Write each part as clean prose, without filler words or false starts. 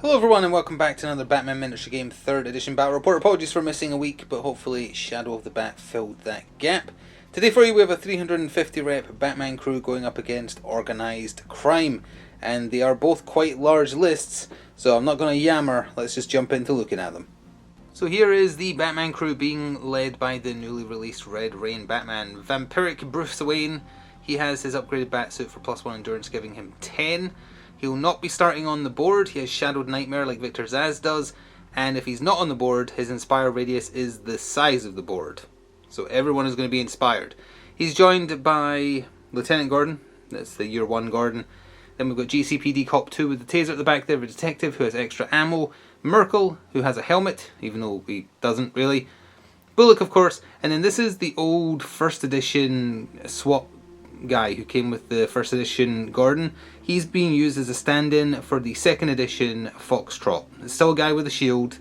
Hello everyone and welcome back to another Batman Miniature Game 3rd Edition Battle Report. Apologies for missing a week, but hopefully Shadow of the Bat filled that gap. Today for you we have a 350 rep Batman crew going up against organised crime. And they are both quite large lists, so I'm not going to yammer, let's just jump into looking at them. So here is the Batman crew being led by the newly released Red Rain Batman. Vampiric Bruce Wayne, he has his upgraded Batsuit for +1 endurance giving him 10. He will not be starting on the board. He has Shadowed Nightmare like Victor Zsasz does, and if he's not on the board, his Inspire radius is the size of the board. So everyone is going to be inspired. He's joined by Lieutenant Gordon, that's the Year 1 Gordon. Then we've got GCPD Cop 2 with the taser at the back there, a detective who has extra ammo. Merkel, who has a helmet, even though he doesn't really. Bullock, of course, and then this is the old first edition swap guy who came with the first edition Gordon. He's being used as a stand-in for the second edition Foxtrot. It's still a guy with a shield,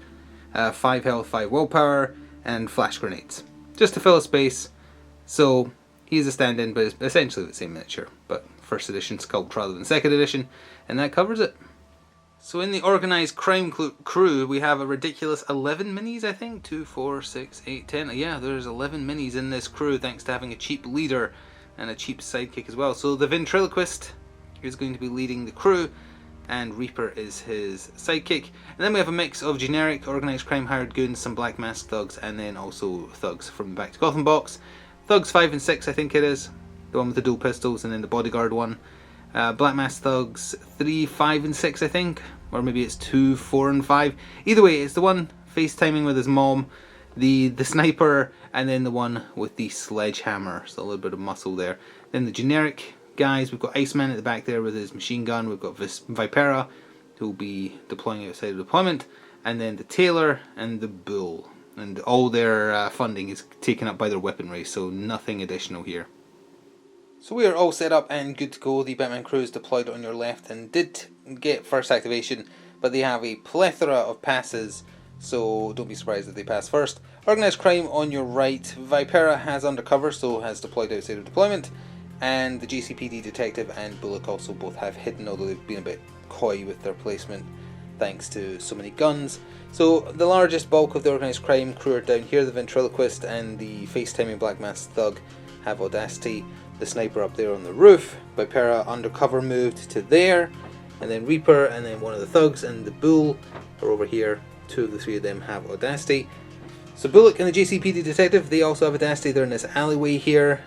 5 health, 5 willpower, and flash grenades. Just to fill a space, so he's a stand-in, but it's essentially the same miniature, but first edition sculpt rather than second edition, and that covers it. So in the organised crime crew, we have a ridiculous 11 minis, I think? 2, 4, 6, 8, 10. Yeah, there's 11 minis in this crew, thanks to having a cheap leader and a cheap sidekick as well. So the ventriloquist is going to be leading the crew, and Reaper is his sidekick. And then we have a mix of generic organised crime hired goons, some black mask thugs, and then also thugs from the Back to Gotham box. Thugs 5 and 6, I think it is. The one with the dual pistols, and then the bodyguard one. Black mask thugs 3, 5 and 6, I think. Or maybe it's 2, 4 and 5. Either way, it's the one FaceTiming with his mom, the sniper, and then the one with the sledgehammer. So a little bit of muscle there. Then the generic guys, we've got Iceman at the back there with his machine gun. We've got Vipera, who will be deploying outside of deployment. And then the Tailor and the Bull. And all their funding is taken up by their weaponry, so nothing additional here. So we are all set up and good to go. The Batman crew is deployed on your left and did get first activation, but they have a plethora of passes, so don't be surprised if they pass first. Organised crime on your right. Vipera has undercover, so has deployed outside of deployment, and the GCPD detective and Bullock also both have hidden, although they've been a bit coy with their placement thanks to so many guns. So the largest bulk of the organised crime crew are down here. The ventriloquist and the FaceTiming black mask thug have audacity. The sniper up there on the roof. Vipera undercover moved to there, and then Reaper and then one of the thugs and the Bull are over here. 2 of the 3 of them have audacity. So Bullock and the GCPD detective, they also have audacity. They're in this alleyway here.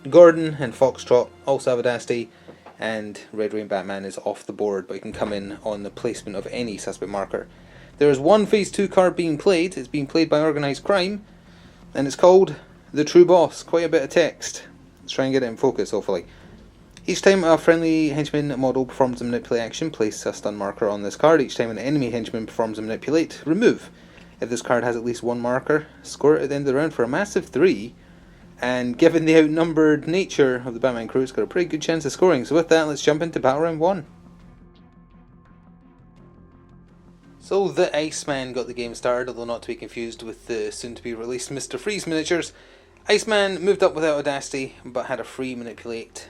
Gordon and Foxtrot also have audacity, and Red Rain Batman is off the board, but he can come in on the placement of any suspect marker. There is one Phase 2 card being played. It's being played by organised crime, and it's called The True Boss. Quite a bit of text. Let's try and get it in focus, hopefully. Each time a friendly henchman model performs a manipulate action, place a stun marker on this card. Each time an enemy henchman performs a manipulate, remove. If this card has at least one marker, score it at the end of the round for a massive 3. And given the outnumbered nature of the Batman crew, it's got a pretty good chance of scoring. So with that, let's jump into Battle Round 1. So the Iceman got the game started, although not to be confused with the soon-to-be released Mr. Freeze miniatures. Iceman moved up without audacity, but had a free manipulate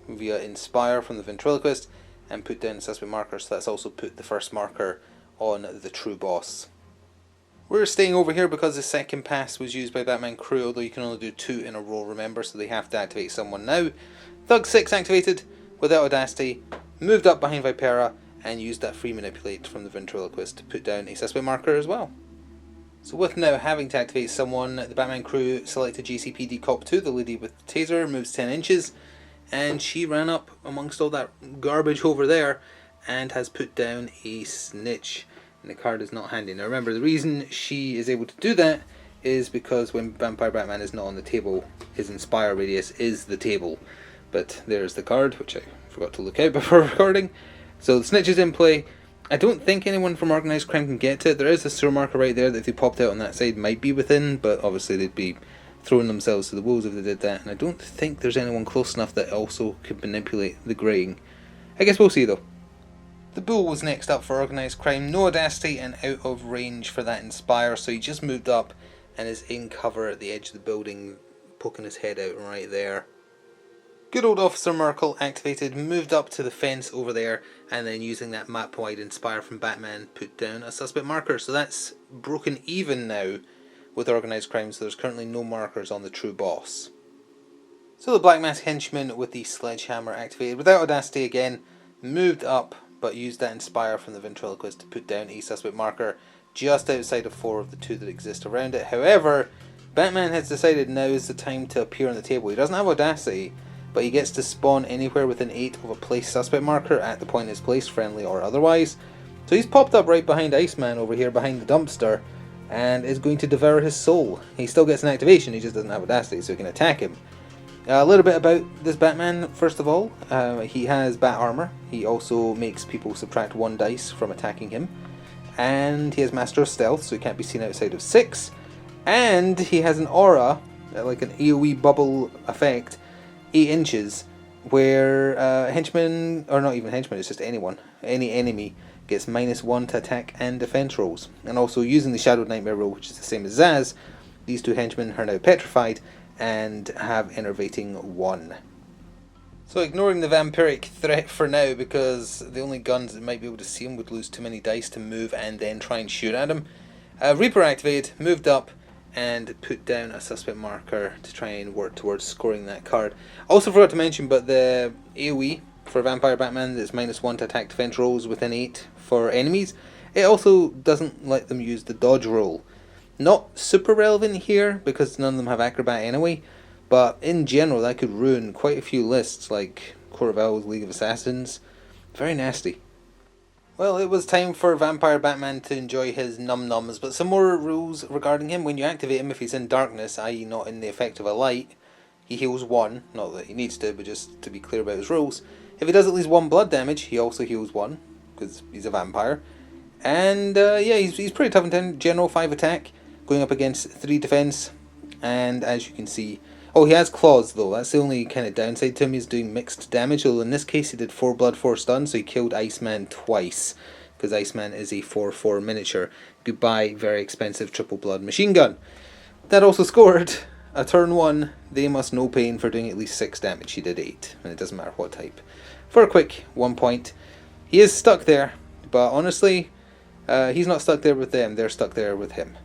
via Inspire from the ventriloquist and put down the suspect marker, so that's also put the first marker on the true boss. We're staying over here because the second pass was used by Batman crew, although you can only do 2 in a row, remember, so they have to activate someone now. Thug 6 activated without audacity, moved up behind Vipera and used that free manipulate from the ventriloquist to put down a suspect marker as well. So with now having to activate someone, the Batman crew selected GCPD Cop 2, the lady with the taser, moves 10 inches, and she ran up amongst all that garbage over there and has put down a snitch. And the card is not handy. Now remember, the reason she is able to do that is because when Vampire Batman is not on the table, his Inspire radius is the table. But there's the card, which I forgot to look out before recording. So the snitch is in play. I don't think anyone from organised crime can get to it. There is a sewer marker right there that if they popped out on that side might be within, but obviously they'd be throwing themselves to the wolves if they did that. And I don't think there's anyone close enough that also could manipulate the greying. I guess we'll see though. The Bull was next up for organised crime. No audacity and out of range for that Inspire, so he just moved up and is in cover at the edge of the building, poking his head out right there. Good old Officer Merkel activated, moved up to the fence over there, and then using that map-wide inspire from Batman, put down a suspect marker. So that's broken even now with organised crime, so there's currently no markers on the true boss. So the Black Mask henchman with the sledgehammer activated without audacity again, moved up, but used that inspire from the ventriloquist to put down a suspect marker just outside of 4 of the 2 that exist around it. However, Batman has decided now is the time to appear on the table. He doesn't have audacity, but he gets to spawn anywhere within 8 of a placed suspect marker at the point it's placed, friendly or otherwise. So he's popped up right behind Iceman over here behind the dumpster and is going to devour his soul. He still gets an activation, he just doesn't have audacity, so he can attack him. A little bit about this Batman, first of all. He has bat armor. He also makes people subtract 1 dice from attacking him. And he has Master of Stealth, so he can't be seen outside of 6. And he has an aura, like an AoE bubble effect, 8 inches, where henchmen, or not even henchmen, it's just anyone, any enemy, gets -1 to attack and defense rolls. And also using the Shadowed Nightmare roll, which is the same as Zaz, these 2 henchmen are now petrified and have enervating 1. So ignoring the vampiric threat for now, because the only guns that might be able to see him would lose too many dice to move and then try and shoot at him. Reaper activated, moved up, and put down a suspect marker to try and work towards scoring that card. Also forgot to mention, but the AoE for Vampire Batman that's -1 to attack defense rolls within 8 for enemies, it also doesn't let them use the dodge roll. Not super relevant here, because none of them have Acrobat anyway, but in general that could ruin quite a few lists, like Court of Owls, League of Assassins. Very nasty. Well, it was time for Vampire Batman to enjoy his num-nums, but some more rules regarding him. When you activate him, if he's in darkness, i.e. not in the effect of a light, he heals 1. Not that he needs to, but just to be clear about his rules. If he does at least 1 blood damage, he also heals 1, because he's a vampire. And yeah, he's pretty tough in general, 5 attack, going up against 3 defense, and as you can see, oh, he has claws though. That's the only kind of downside to him. He's doing mixed damage, although in this case he did 4 blood, 4 stun, so he killed Iceman twice, because Iceman is a 4/4 miniature. Goodbye, very expensive triple blood machine gun. That also scored a turn 1. They must no pain for doing at least 6 damage. He did 8, and it doesn't matter what type. For a quick 1 point. He is stuck there, but honestly, he's not stuck there with them. They're stuck there with him.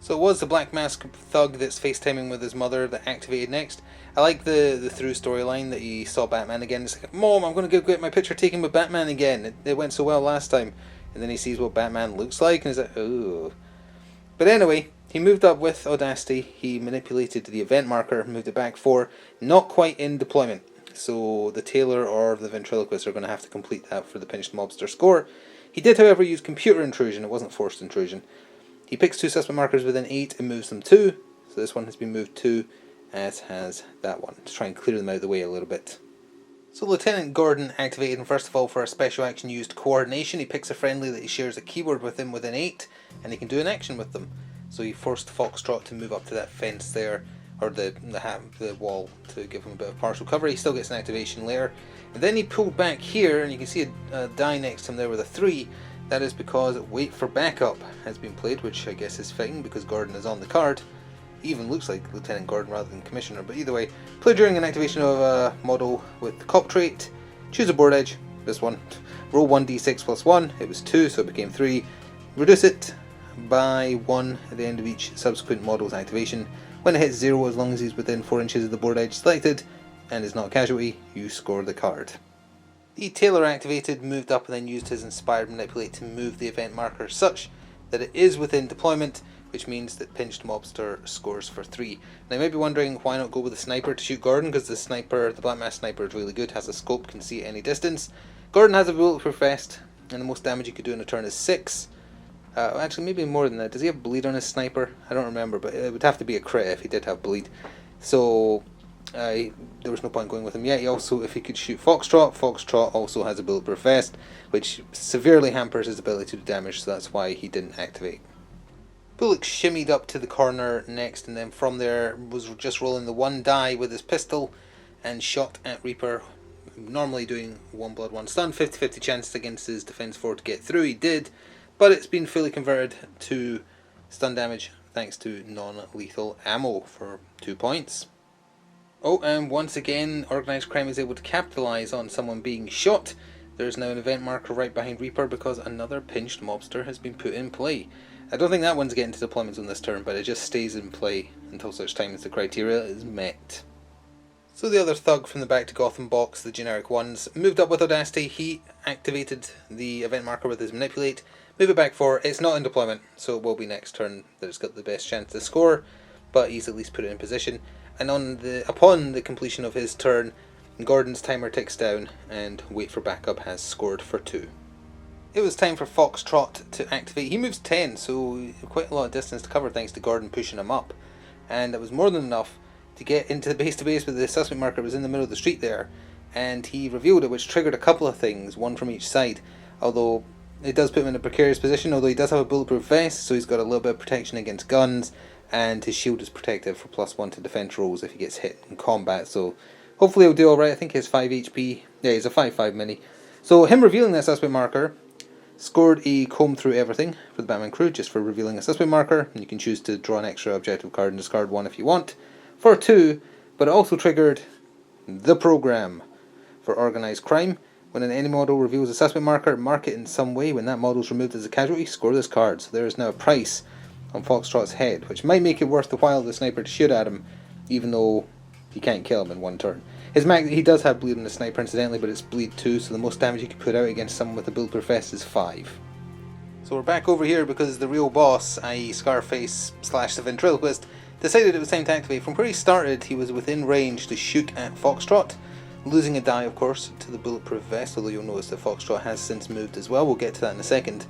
So it was the Black Mask thug that's FaceTiming with his mother that activated next. I like the through storyline that he saw Batman again. It's like, Mom, I'm going to go get my picture taken with Batman again. It went so well last time. And then he sees what Batman looks like and he's like, oh. But anyway, he moved up with audacity. He manipulated the event marker, moved it back 4. Not quite in deployment. So the Tailor or the Ventriloquist are going to have to complete that for the Pinched Mobster score. He did, however, use computer intrusion. It wasn't forced intrusion. He picks 2 suspect markers within 8 and moves them 2. So this one has been moved 2, as has that one, to try and clear them out of the way a little bit. So Lieutenant Gordon activated him first of all for a special action used coordination. He picks a friendly that he shares a keyword with him within 8, and he can do an action with them. So he forced Foxtrot to move up to that fence there, or the wall, to give him a bit of partial cover. He still gets an activation later. And then he pulled back here, and you can see a die next to him there with a 3. That is because Wait for Backup has been played, which I guess is fitting because Gordon is on the card. He even looks like Lieutenant Gordon rather than Commissioner, but either way, play during an activation of a model with the cop trait. Choose a board edge, this one. Roll 1d6 plus 1, it was 2, so it became 3. Reduce it by 1 at the end of each subsequent model's activation. When it hits 0, as long as he's within 4 inches of the board edge selected and is not a casualty, you score the card. The Tailor activated, moved up, and then used his Inspired Manipulate to move the event marker such that it is within deployment, which means that Pinched Mobster scores for 3. Now you might be wondering why not go with the Sniper to shoot Gordon, because the Sniper, the Black Mask Sniper, is really good, has a scope, can see at any distance. Gordon has a bulletproof vest, and the most damage he could do in a turn is 6. Actually, maybe more than that. Does he have bleed on his Sniper? I don't remember, but it would have to be a crit if he did have bleed. So there was no point going with him yet. He also, if he could shoot Foxtrot, Foxtrot also has a bulletproof vest, which severely hampers his ability to do damage, so that's why he didn't activate. Bullock shimmied up to the corner next, and then from there was just rolling the 1 die with his pistol and shot at Reaper, normally doing 1 blood, 1 stun, 50-50 chance against his defense 4 to get through. He did, but it's been fully converted to stun damage thanks to non-lethal ammo for 2 points. Oh, and once again, organised crime is able to capitalise on someone being shot. There's now an event marker right behind Reaper because another pinched mobster has been put in play. I don't think that one's getting to deployment zone this turn, but it just stays in play until such time as the criteria is met. So the other thug from the Back to Gotham box, the generic ones, moved up with Audacity. He activated the event marker with his Manipulate. Move it back 4. It's not in deployment, so it will be next turn that it's got the best chance to score, but he's at least put it in position. And upon the completion of his turn, Gordon's timer ticks down, and Wait for Backup has scored for 2. It was time for Foxtrot to activate. He moves 10, so quite a lot of distance to cover thanks to Gordon pushing him up. And that was more than enough to get into the base-to-base with the suspect marker was in the middle of the street there. And he revealed it, which triggered a couple of things, one from each side. Although it does put him in a precarious position, although he does have a bulletproof vest, so he's got a little bit of protection against guns. And his shield is protected for +1 to defense rolls if he gets hit in combat, so hopefully he'll do alright. I think he has 5 HP. Yeah, he's a 5/5 mini. So him revealing that suspect marker scored a comb through everything for the Batman crew, just for revealing a suspect marker. And you can choose to draw an extra objective card and discard 1 if you want, for 2, but it also triggered the program for organised crime. When an enemy model reveals a suspect marker, mark it in some way. When that model is removed as a casualty, score this card. So there is now a price on Foxtrot's head, which might make it worth the while the sniper to shoot at him, even though he can't kill him in one turn. He does have bleed on the sniper incidentally, but it's bleed 2, so the most damage you can put out against someone with a bulletproof vest is 5. So we're back over here because the real boss, i.e. Scarface / the ventriloquist, decided it was time to activate. From where he started, he was within range to shoot at Foxtrot, losing a die, of course, to the bulletproof vest, although you'll notice that Foxtrot has since moved as well. We'll get to that in a second.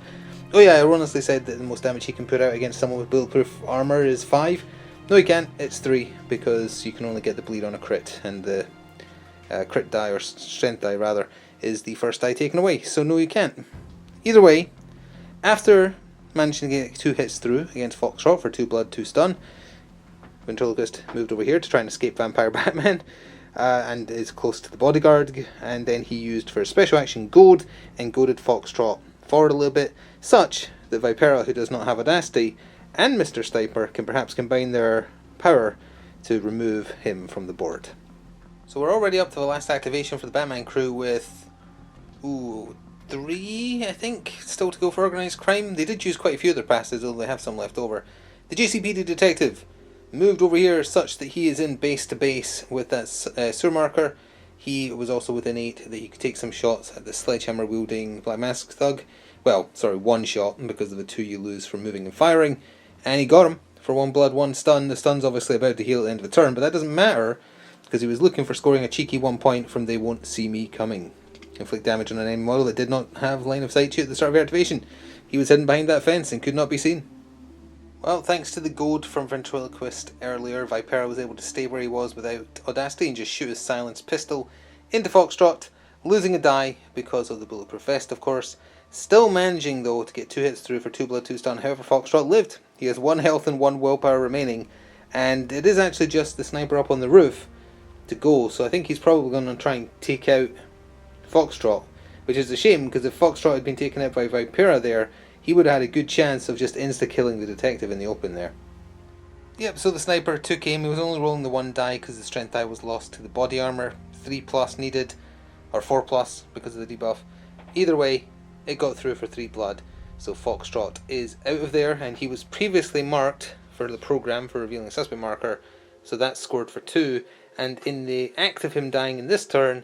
Oh yeah, I erroneously said that the most damage he can put out against someone with bulletproof armour is 5. No, he can't. It's 3, because you can only get the bleed on a crit, and the crit die, or strength die rather, is the first die taken away. So no, you can't. Either way, after managing to get 2 hits through against Foxtrot for 2 blood, 2 stun, Ventriloquist moved over here to try and escape Vampire Batman, and is close to the bodyguard, and then he used for special action Goad, and goaded Foxtrot forward a little bit, such that Vipera, who does not have Audacity, and Mr. Sniper can perhaps combine their power to remove him from the board. So we're already up to the last activation for the Batman crew with 3, I think, still to go for organised crime. They did use quite a few of their passes, although they have some left over. The GCPD detective moved over here such that he is in base to base with that sewer marker. He was also within 8 that he could take some shots at the sledgehammer wielding Black Mask thug. Well, sorry, 1 shot because of the 2 you lose from moving and firing. And he got him for 1 blood, 1 stun. The stun's obviously about to heal at the end of the turn, but that doesn't matter because he was looking for scoring a cheeky 1 point from They Won't See Me Coming. Inflict damage on an enemy model that did not have line of sight to you at the start of your activation. He was hidden behind that fence and could not be seen. Well, thanks to the goad from Ventriloquist earlier, Vipera was able to stay where he was without Audacity and just shoot his silenced pistol into Foxtrot, losing a die because of the bulletproof vest, of course. Still managing, though, to get 2 hits through for 2 blood, 2 stun. However, Foxtrot lived. He has 1 health and 1 willpower remaining, and it is actually just the sniper up on the roof to go, so I think he's probably going to try and take out Foxtrot, which is a shame, because if Foxtrot had been taken out by Vipera there, he would have had a good chance of just insta-killing the detective in the open there. Yep, so the sniper took aim. He was only rolling the 1 die because the strength die was lost to the body armour. 3+ needed, or 4+ because of the debuff. Either way, it got through for 3 blood, so Foxtrot is out of there, and he was previously marked for the program for revealing a suspect marker, so that scored for 2, and in the act of him dying in this turn,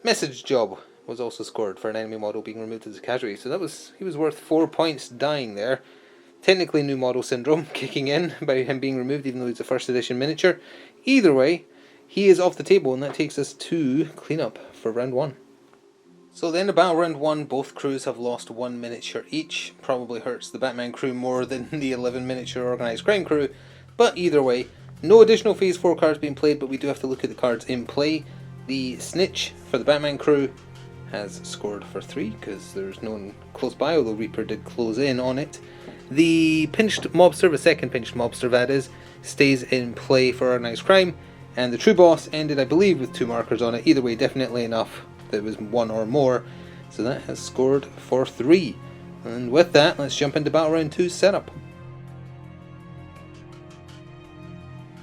message job was also scored for an enemy model being removed as a casualty, so he was worth 4 points dying there. Technically new model syndrome kicking in by him being removed, even though he's a first edition miniature. Either way, he is off the table, and that takes us to cleanup for round 1. So then, about round 1, both crews have lost 1 miniature each. Probably hurts the Batman crew more than the 11 miniature organised crime crew, but either way, no additional phase 4 cards being played, but we do have to look at the cards in play. The Snitch for the Batman crew has scored for 3 because there's no one close by, although Reaper did close in on it. The pinched mobster, the second pinched mobster that is, stays in play for organised crime, and the true boss ended, I believe, with 2 markers on it. Either way, definitely enough that it was 1 or more, so that has scored for 3. And with that, let's jump into Battle Round 2's setup.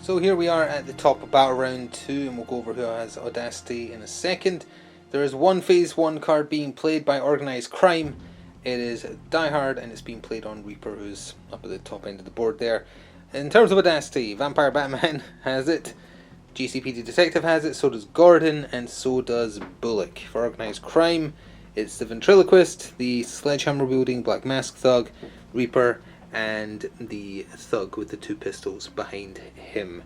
So here we are at the top of Battle Round 2, and we'll go over who has Audacity in a second. There is one Phase 1 card being played by Organised Crime. It is Die Hard, and it's being played on Reaper, who's up at the top end of the board there. In terms of Audacity, Vampire Batman has it, GCPD Detective has it, so does Gordon, and so does Bullock. For Organised Crime, it's the Ventriloquist, the Sledgehammer-wielding Black Mask Thug, Reaper, and the Thug with the two pistols behind him.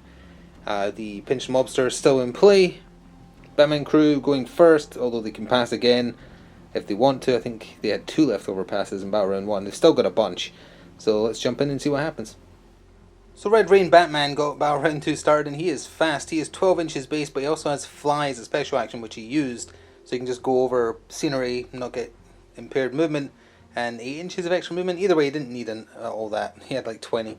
The Pinched Mobster is still in play. Batman crew going first, although they can pass again if they want to. I think they had 2 leftover passes in Battle Round 1. They've still got a bunch. So let's jump in and see what happens. So Red Rain Batman got Battle Round 2 started, and he is fast. He is 12 inches base, but he also has Fly as a special action, which he used. So you can just go over scenery, not get impaired movement, and 8 inches of extra movement. Either way, he didn't need all that. He had like 20.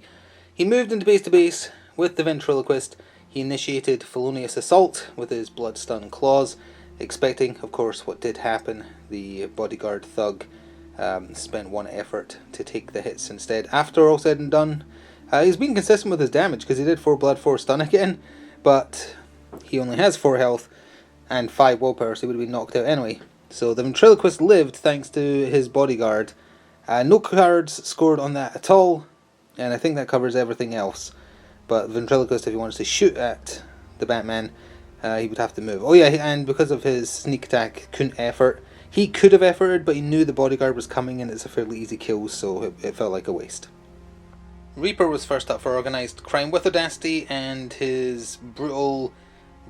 He moved into base to base with the Ventriloquist. He initiated Felonious Assault with his Blood Stun Claws, expecting, of course, what did happen. The bodyguard Thug spent 1 effort to take the hits instead. After all said and done, he's been consistent with his damage because he did 4 blood, 4 stun again, but he only has 4 health and 5 willpower, so he would have been knocked out anyway. So the Ventriloquist lived thanks to his bodyguard. No cards scored on that at all, and I think that covers everything else. But the Ventriloquist, if he wants to shoot at the Batman, he would have to move. Oh yeah, and because of his sneak attack, couldn't effort. He could have efforted, but he knew the bodyguard was coming, and it's a fairly easy kill, so it felt like a waste. Reaper was first up for Organised Crime with Audacity, and his brutal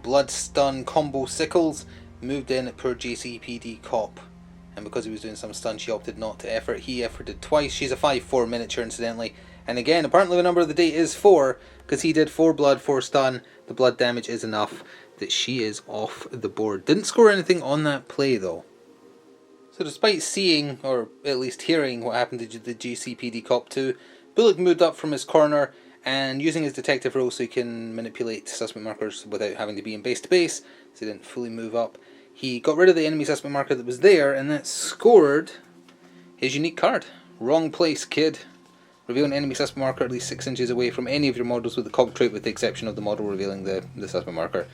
blood stun combo sickles moved in at poor JCPD Cop, and because he was doing some stun, she opted not to effort. He efforted twice. She's a 5/4 miniature, incidentally, and again, apparently the number of the day is 4, because he did 4 blood, 4 stun. The blood damage is enough that she is off the board. Didn't score anything on that play though. So despite seeing, or at least hearing, what happened to the GCPD Cop 2, Bullock moved up from his corner, and using his detective role so he can manipulate suspect markers without having to be in base to base, so he didn't fully move up, he got rid of the enemy suspect marker that was there, and that scored his unique card. Wrong place, kid. Reveal an enemy suspect marker at least 6 inches away from any of your models with the cog trait, with the exception of the model revealing the suspect marker,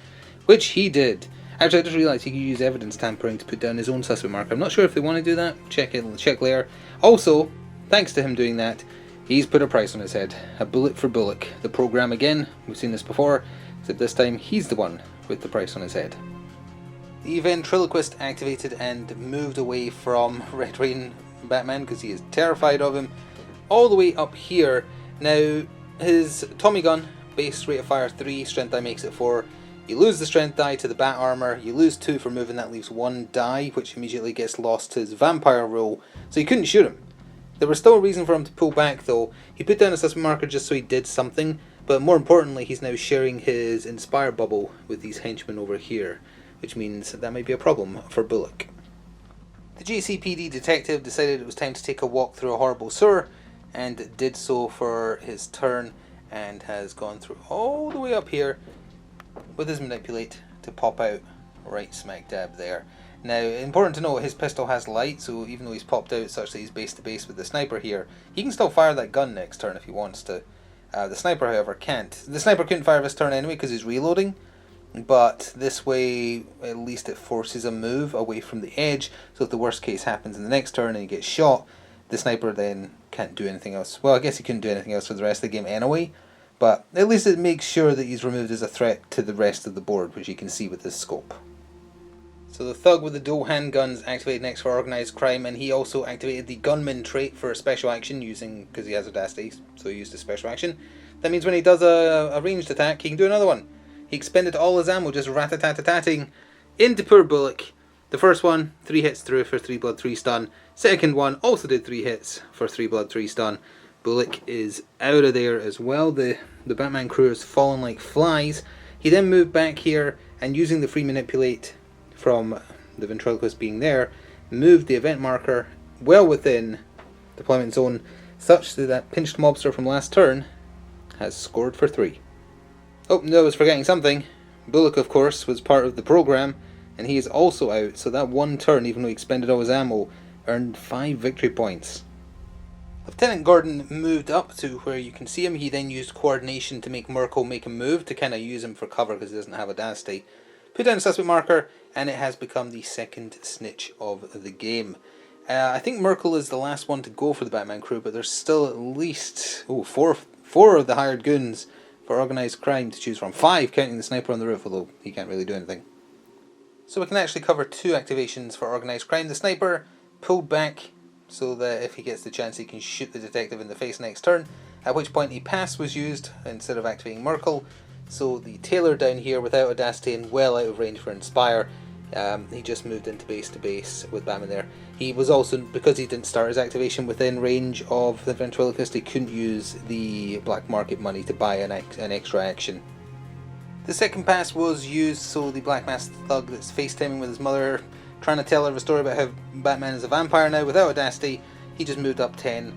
which he did. Actually, I just realised he could use evidence tampering to put down his own suspect marker. I'm not sure if they want to do that. Check later. Also, thanks to him doing that, he's put a price on his head. A bullet for Bullock. The program again, we've seen this before, except this time he's the one with the price on his head. The Ventriloquist activated and moved away from Red Rain Batman because he is terrified of him, all the way up here. Now, his Tommy gun, base rate of fire 3, strength die makes it 4. You lose the strength die to the bat armor, you lose 2 for moving, that leaves 1 die, which immediately gets lost to his vampire roll, so you couldn't shoot him. There was still a reason for him to pull back though. He put down a suspect marker just so he did something, but more importantly, he's now sharing his Inspire bubble with these henchmen over here, which means that might be a problem for Bullock. The GCPD detective decided it was time to take a walk through a horrible sewer, and did so for his turn, and has gone through all the way up here with his manipulate to pop out right smack dab there. Now, important to note, his pistol has light, so even though he's popped out such that he's base to base with the sniper here, he can still fire that gun next turn if he wants to. The sniper, however, can't. The sniper couldn't fire this turn anyway because he's reloading, but this way at least it forces a move away from the edge, so if the worst case happens in the next turn and he gets shot, the sniper then can't do anything else. Well, I guess he couldn't do anything else for the rest of the game anyway, but at least it makes sure that he's removed as a threat to the rest of the board, which you can see with this scope. So the Thug with the dual handguns activated next for Organised Crime, and he also activated the Gunman trait for a special action because he has Audacity, so he used a special action. That means when he does a ranged attack, he can do another one. He expended all his ammo just rat-a-tat-a-tatting into poor Bullock. The first one, 3 hits through for 3 blood, 3 stun. Second one also did 3 hits for 3 blood, 3 stun. Bullock is out of there as well. The Batman crew has fallen like flies. He then moved back here, and using the free manipulate from the Ventriloquist being there, moved the event marker well within deployment zone, such that that Pinched Mobster from last turn has scored for 3. Oh, no, I was forgetting something. Bullock, of course, was part of the program, and he is also out, so that one turn, even though he expended all his ammo, earned 5 victory points. Lieutenant Gordon moved up to where you can see him. He then used coordination to make Merkel make a move to kind of use him for cover because he doesn't have audacity. Put down a suspect marker, and it has become the second snitch of the game. I think Merkel is the last one to go for the Batman crew, but there's still at least four of the hired goons for organised crime to choose from. 5, counting the sniper on the roof, although he can't really do anything. So we can actually cover 2 activations for organised crime. The sniper pulled back so that if he gets the chance he can shoot the detective in the face next turn, at which point a pass was used instead of activating Merkel. So the tailor down here without audacity and well out of range for Inspire, he just moved into base to base with Batman there. He was also, because he didn't start his activation within range of the ventriloquist, he couldn't use the black market money to buy an extra action. The second pass was used so the black masked thug that's FaceTiming with his mother, trying to tell her a story about how Batman is a vampire now without audacity, he just moved up 10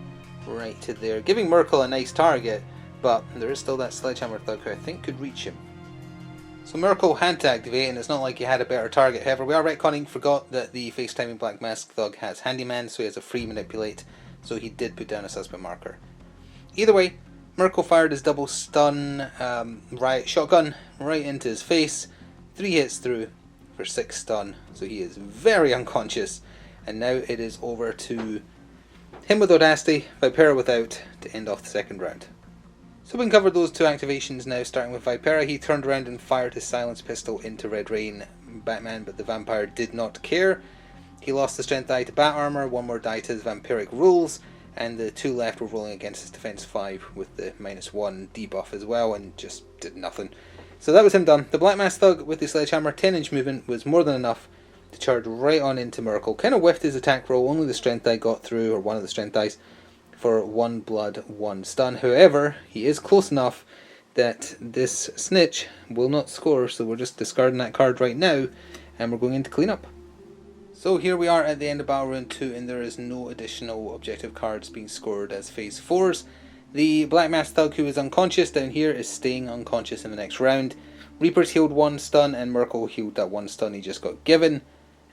right to there, giving Merkel a nice target, but there is still that sledgehammer thug who I think could reach him. So Merkel had to activate, and it's not like he had a better target. However, we are retconning, forgot that the FaceTiming black mask thug has handyman, so he has a free manipulate, so he did put down a suspect marker. Either way, Merkel fired his double stun riot shotgun right into his face, 3 hits through for 6 stun, so he is very unconscious, and now it is over to him with audacity, Vipera without, to end off the second round. So we can cover those 2 activations now, starting with Vipera. He turned around and fired his silence pistol into Red Rain Batman, but the vampire did not care. He lost the strength die to bat armor, 1 more die to his vampiric rules, and the 2 left were rolling against his defense 5 with the -1 debuff as well, and just did nothing. So that was him done. The black mask thug with the sledgehammer 10-inch movement was more than enough to charge right on into Merkel. Kind of whiffed his attack roll, only the strength die got through, or one of the strength dice, for 1 blood, 1 stun. However, he is close enough that this snitch will not score, so we're just discarding that card right now, and we're going into cleanup. So here we are at the end of Battle Round 2, and there is no additional objective cards being scored as Phase 4s. The Black Mask Thug, who is unconscious down here, is staying unconscious in the next round. Reaper's healed 1 stun, and Merkel healed that 1 stun he just got given.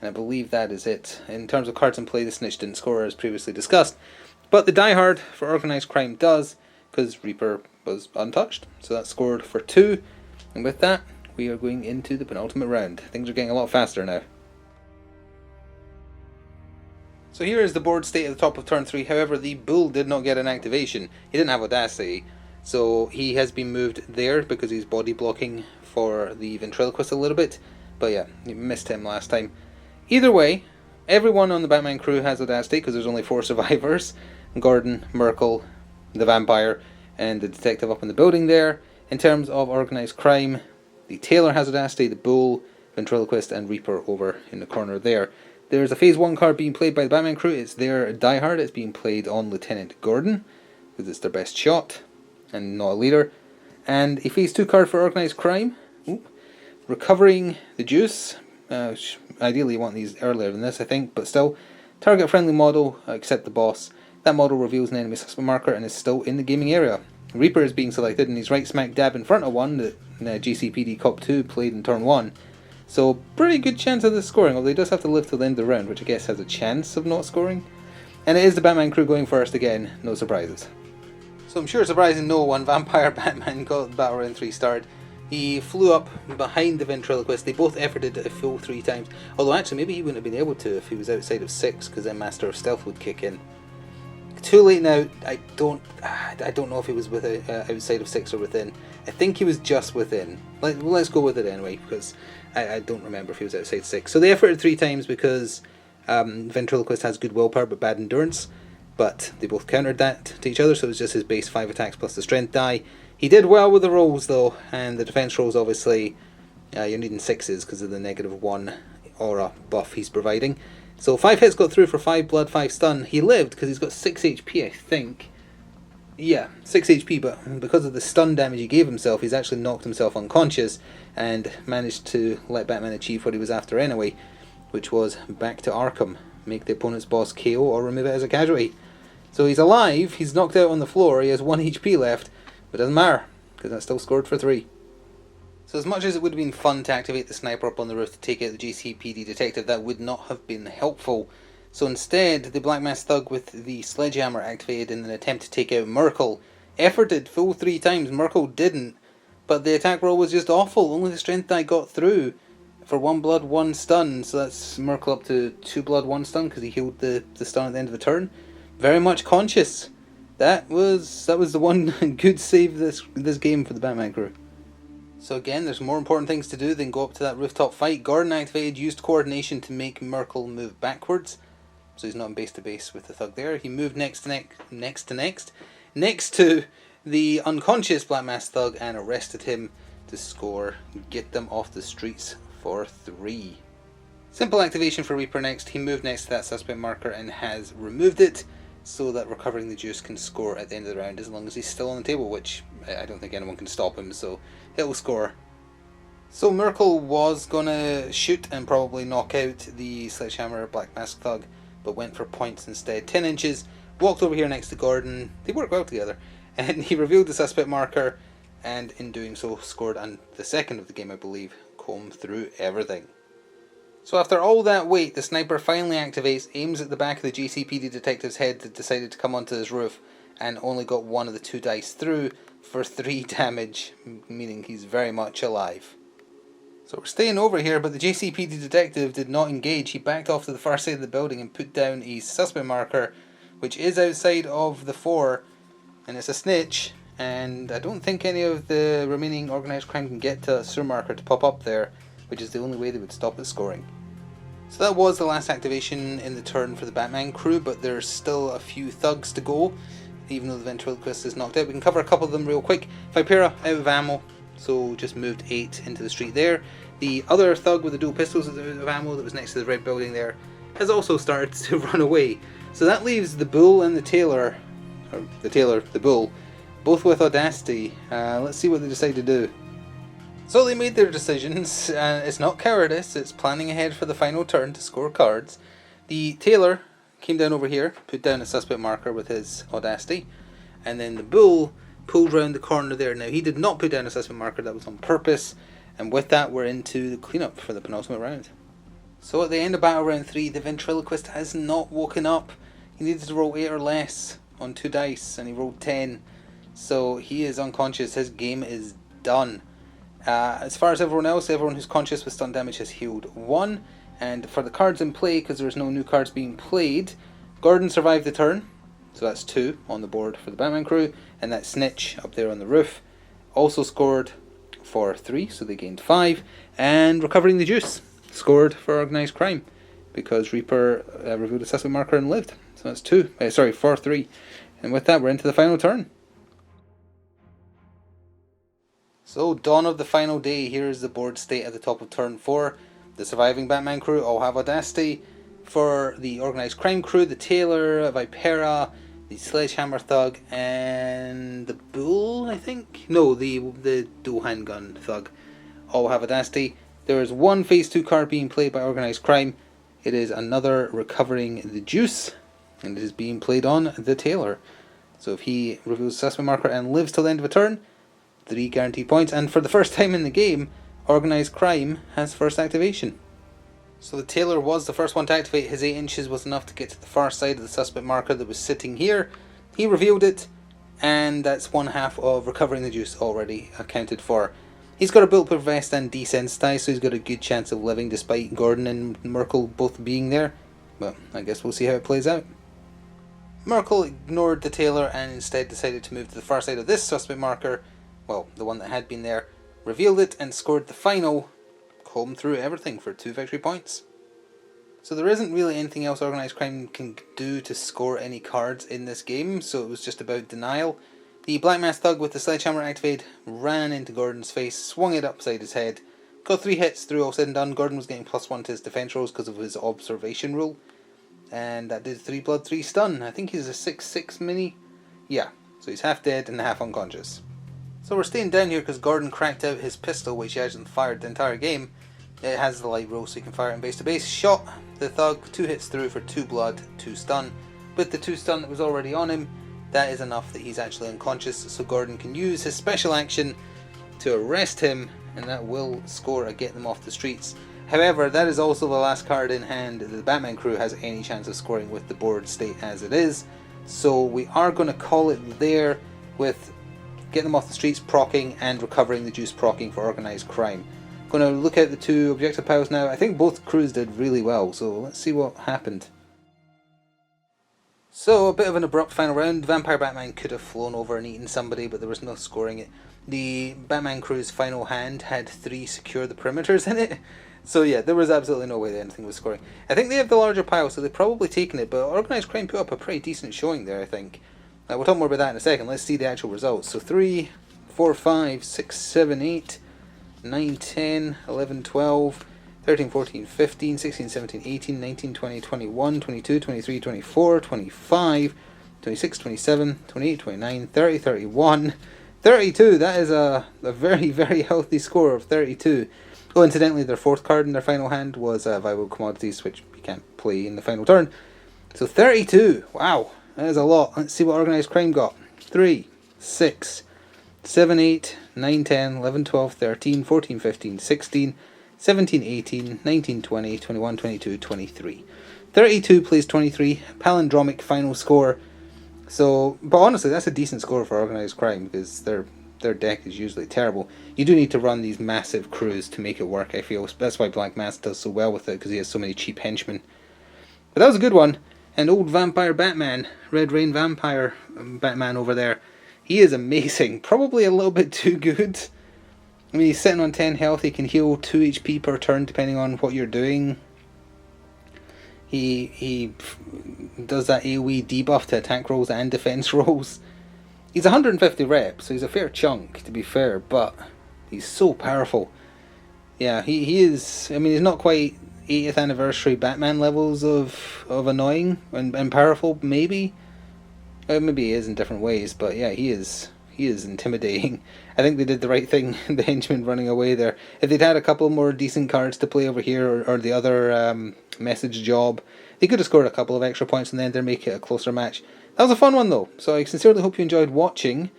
And I believe that is it. In terms of cards in play, the snitch didn't score as previously discussed. But the diehard for organised crime does, because Reaper was untouched. So that's scored for 2. And with that, we are going into the penultimate round. Things are getting a lot faster now. So here is the board state at the top of turn 3. However, the Bull did not get an activation. He didn't have audacity. So he has been moved there because he's body blocking for the ventriloquist a little bit. But yeah, you missed him last time. Either way, everyone on the Batman crew has audacity because there's only 4 survivors. Gordon, Merkel, the vampire, and the detective up in the building there. In terms of organised crime, the Tailor has audacity, the Bull, ventriloquist, and Reaper over in the corner there. There's a Phase 1 card being played by the Batman crew. It's their diehard. It's being played on Lieutenant Gordon because it's their best shot and not a leader. And a Phase 2 card for organised crime. Recovering the juice. Ideally you want these earlier than this, I think, but still. Target friendly model, except the boss. That model reveals an enemy suspect marker and is still in the gaming area. Reaper is being selected and he's right smack dab in front of one that GCPD Cop 2 played in turn 1. So pretty good chance of this scoring, although he does have to live till the end of the round, which I guess has a chance of not scoring. And it is the Batman crew going first again, no surprises. So I'm sure surprising no one, Vampire Batman got Battle Round 3 started. He flew up behind the ventriloquist. They both efforted a full 3 times. Although actually maybe he wouldn't have been able to if he was outside of 6, because then Master of Stealth would kick in. Too late now. I don't know if he was outside of 6 or within. I think he was just within. Let's go with it anyway, because I don't remember if he was outside 6. So they efforted 3 times because ventriloquist has good willpower but bad endurance. But they both countered that to each other, so it was just his base 5 attacks plus the strength die. He did well with the rolls though, and the defense rolls obviously you're needing 6s because of the -1 aura buff he's providing. So 5 hits got through for 5 blood, 5 stun. He lived because he's got 6 HP, I think. Yeah, 6 HP, but because of the stun damage he gave himself, he's actually knocked himself unconscious and managed to let Batman achieve what he was after anyway, which was back to Arkham. Make the opponent's boss KO or remove it as a casualty. So he's alive, he's knocked out on the floor, he has 1 HP left, but it doesn't matter, because that still scored for 3. So as much as it would have been fun to activate the sniper up on the roof to take out the GCPD detective, that would not have been helpful. So instead, the Black Mask Thug with the sledgehammer activated in an attempt to take out Merkel. Efforted full 3 times, Merkel didn't, but the attack roll was just awful. Only the strength die got through for 1 blood, 1 stun, so that's Merkel up to 2 blood, 1 stun because he healed the stun at the end of the turn. Very much conscious. That was the one good save this game for the Batman crew. So again, there's more important things to do than go up to that rooftop fight. Gordon activated, used coordination to make Merkel move backwards, so he's not in base to base with the Thug there. He moved next to the unconscious Black Mask Thug and arrested him to score, get them off the streets for 3. Simple activation for Reaper next. He moved next to that suspect marker and has removed it, so that recovering the juice can score at the end of the round as long as he's still on the table, which I don't think anyone can stop him, so he'll score. So Merkel was gonna shoot and probably knock out the Sledgehammer Black Mask Thug, but went for points instead. 10 inches, walked over here next to Gordon, they work well together, and he revealed the suspect marker, and in doing so scored on the second of the game, I believe, combed through everything. So after all that wait, the sniper finally activates, aims at the back of the GCPD detective's head that decided to come onto his roof, and only got 1 of the 2 dice through for 3 damage, meaning he's very much alive. So we're staying over here, but the GCPD detective did not engage. He backed off to the far side of the building and put down a suspect marker, which is outside of the 4, and it's a snitch, and I don't think any of the remaining organised crime can get to a sewer marker to pop up there, which is the only way they would stop it scoring. So that was the last activation in the turn for the Batman crew, but there's still a few thugs to go, even though the ventriloquist is knocked out. We can cover a couple of them real quick. Vipera out of ammo, so just moved 8 into the street there. The other thug with the dual pistols out of ammo that was next to the red building there has also started to run away. So that leaves the Bull and the Tailor, or the Bull, both with Audacity. Let's see what they decide to do. So they made their decisions, and it's not cowardice, it's planning ahead for the final turn to score cards. The Tailor came down over here, put down a suspect marker with his Audacity, and then the Bull pulled round the corner there. Now he did not put down a suspect marker, that was on purpose, and with that we're into the cleanup for the penultimate round. So at the end of battle round 3, the ventriloquist has not woken up. He needed to roll 8 or less on 2 dice, and he rolled 10, so he is unconscious. His game is done. As far as everyone else, everyone who's conscious with stun damage has healed 1, and for the cards in play, because there's no new cards being played, Gordon survived the turn, so that's 2 on the board for the Batman crew, and that snitch up there on the roof also scored for 3, so they gained 5, and recovering the juice scored for organised crime, because Reaper revealed a suspect marker and lived, so that's for 3, and with that we're into the final turn. So, dawn of the final day, here is the board state at the top of turn 4. The surviving Batman crew all have Audacity. For the organised crime crew, the Tailor, Vipera, the Sledgehammer Thug, and the Bull, I think? No, the dual handgun Thug all have Audacity. There is 1 phase 2 card being played by organised crime. It is another recovering the juice, and it is being played on the Tailor. So if he reveals a suspect marker and lives till the end of a turn, 3 guaranteed points, and for the first time in the game, organised crime has first activation. So the Tailor was the first one to activate. His 8 inches was enough to get to the far side of the suspect marker that was sitting here. He revealed it, and that's 1/2 of recovering the juice already accounted for. He's got a bulletproof vest and desensitized, so he's got a good chance of living despite Gordon and Merkel both being there. But I guess we'll see how it plays out. Merkel ignored the Tailor and instead decided to move to the far side of this suspect marker, well, the one that had been there, revealed it and scored the final, combed through everything for 2 victory points. So there isn't really anything else organised crime can do to score any cards in this game, so it was just about denial. The Black Mask Thug with the sledgehammer activated ran into Gordon's face, swung it upside his head, got 3 hits through all said and done. Gordon was getting +1 to his defense rolls because of his observation rule, and that did 3 blood, 3 stun. I think he's a 6/6 mini. Yeah, so he's half dead and half unconscious. So we're staying down here because Gordon cracked out his pistol, which he hasn't fired the entire game. It has the light roll so you can fire it in base to base. Shot the Thug, 2 hits through for 2 blood, 2 stun. With the 2 stun that was already on him, that is enough that he's actually unconscious, so Gordon can use his special action to arrest him, and that will score a get them off the streets. However, that is also the last card in hand that the Batman crew has any chance of scoring with the board state as it is. So we are going to call it there with getting them off the streets proccing and recovering the juice proccing for organised crime. Going to look at the two objective piles now. I think both crews did really well, so let's see what happened. So, a bit of an abrupt final round. Vampire Batman could have flown over and eaten somebody, but there was no scoring it. The Batman crew's final hand had 3 secure the perimeters in it. So yeah, there was absolutely no way that anything was scoring. I think they have the larger pile, so they've probably taken it, but Organised Crime put up a pretty decent showing there, I think. We'll talk more about that in a second. Let's see the actual results. So 3, 4, 5, 6, 7, 8, 9, 10, 11, 12, 13, 14, 15, 16, 17, 18, 19, 20, 21, 22, 23, 24, 25, 26, 27, 28, 29, 30, 31, 32. That is a very, very healthy score of 32. Oh, incidentally, their 4th card in their final hand was Viable Commodities, which you can't play in the final turn. So 32. Wow, that is a lot. Let's see what Organised Crime got. 3, 6, 7, 8, 9, 10, 11, 12, 13, 14, 15, 16, 17, 18, 19, 20, 21, 22, 23. 32 plays 23. Palindromic final score. So, but honestly, that's a decent score for Organised Crime, because their deck is usually terrible. You do need to run these massive crews to make it work, I feel. That's why Black Mask does so well with it, because he has so many cheap henchmen. But that was a good one. And old Vampire Batman, Red Rain Vampire Batman over there, he is amazing. Probably a little bit too good. I mean, he's sitting on 10 health, he can heal 2 HP per turn depending on what you're doing. He does that AoE debuff to attack rolls and defense rolls. He's 150 reps, so he's a fair chunk, to be fair, but he's so powerful. Yeah, he is. I mean, he's not quite 80th anniversary Batman levels of annoying and powerful, maybe. Maybe he is in different ways, but yeah, he is intimidating. I think they did the right thing, the henchman running away there. If they'd had a couple more decent cards to play over here, or the other message job, they could have scored a couple of extra points and then they'd make it a closer match. That was a fun one though, so I sincerely hope you enjoyed watching,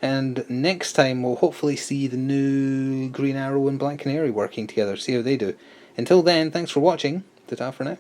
and next time we'll hopefully see the new Green Arrow and Black Canary working together, see how they do. Until then, thanks for watching, ta-ta for now.